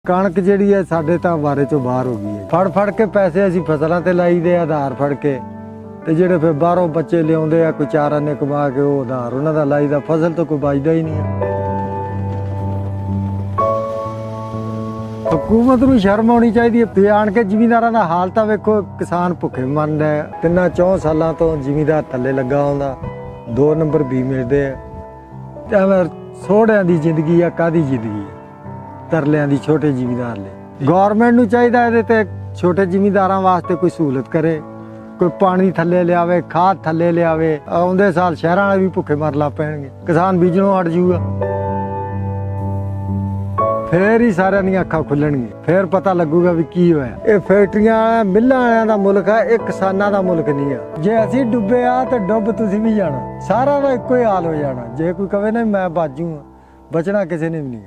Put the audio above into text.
ਕਣਕ ਜਿਹੜੀ ਹੈ ਸਾਡੇ ਤਾਂ ਬਾਰੇ ਚੋਂ ਬਾਹਰ ਹੋ ਗਈ ਹੈ। ਫੜ ਕੇ ਪੈਸੇ ਅਸੀਂ ਫਸਲਾਂ ਤੇ ਲਾਈਦੇ ਆਧਾਰ ਫੜ ਕੇ, ਤੇ ਜਿਹੜੇ ਫਿਰ ਬਾਹਰੋਂ ਬੱਚੇ ਲਿਆਉਂਦੇ ਆ ਕੋਈ ਚਾਰਾਂ ਨੇ ਕਮਾ ਕੇ ਉਹ ਆਧਾਰ ਉਹਨਾਂ ਦਾ ਲਾਈਦਾ, ਫਸਲ ਤਾਂ ਕੋਈ ਬਚਦਾ ਹੀ ਨਹੀਂ ਹੈ। ਹਕੂਮਤ ਨੂੰ ਸ਼ਰਮ ਆਉਣੀ ਚਾਹੀਦੀ ਹੈ। ਤੇ ਆਣ ਕੇ ਜ਼ਿਮੀਂਦਾਰਾਂ ਦਾ ਹਾਲ ਤਾਂ ਵੇਖੋ, ਕਿਸਾਨ ਭੁੱਖੇ ਮਰਦਾ ਹੈ। 3-4 ਸਾਲਾਂ ਤੋਂ ਜ਼ਿਮੀਂਦਾਰ ਥੱਲੇ ਲੱਗਾ ਹੁੰਦਾ, 2 ਨੰਬਰ ਵੀ ਮਿਲਦੇ ਆ। ਤੇ ਐਵੇਂ ਸੋਹੜਿਆਂ ਦੀ ਜ਼ਿੰਦਗੀ ਆ, ਕਾਹਦੀ ਜ਼ਿੰਦਗੀ ਹੈ ਤਰਲਿਆਂ ਦੀ ਛੋਟੇ ਜ਼ਿਮੀਂਦਾਰ ਲਈ। ਗੌਰਮੈਂਟ ਨੂੰ ਚਾਹੀਦਾ ਇਹਦੇ ਤੇ ਛੋਟੇ ਜ਼ਿਮੀਂਦਾਰਾਂ ਵਾਸਤੇ ਕੋਈ ਸਹੂਲਤ ਕਰੇ, ਕੋਈ ਪਾਣੀ ਥੱਲੇ ਲਿਆਵੇ, ਖਾਦ ਥੱਲੇ ਲਿਆਵੇ। ਆਉਂਦੇ ਸਾਲ ਸ਼ਹਿਰਾਂ ਵਾਲੇ ਵੀ ਭੁੱਖੇ ਮਰ ਲਾ ਪੈਣਗੇ, ਕਿਸਾਨ ਬੀਜਣੋਂ ਅੜ ਜੂਗਾ। ਫੇਰ ਹੀ ਸਾਰਿਆਂ ਦੀਆਂ ਅੱਖਾਂ ਖੁੱਲਣਗੀਆਂ, ਫੇਰ ਪਤਾ ਲੱਗੂਗਾ ਵੀ ਕੀ ਹੋਇਆ। ਇਹ ਫੈਕਟਰੀਆਂ ਮਿੱਲਾਂ ਵਾਲਿਆਂ ਦਾ ਮੁਲਕ ਆ, ਇਹ ਕਿਸਾਨਾਂ ਦਾ ਮੁਲਕ ਨਹੀਂ ਆ। ਜੇ ਅਸੀਂ ਡੁੱਬੇ ਆ ਤੇ ਡੁੱਬ ਤੁਸੀਂ ਵੀ ਜਾਣਾ, ਸਾਰਾ ਦਾ ਇੱਕੋ ਹੀ ਹਾਲ ਹੋ ਜਾਣਾ। ਜੇ ਕੋਈ ਕਵੇ ਨਾ ਮੈਂ ਬਾਜੂ, ਬਚਣਾ ਕਿਸੇ ਨੇ ਵੀ ਨਹੀਂ।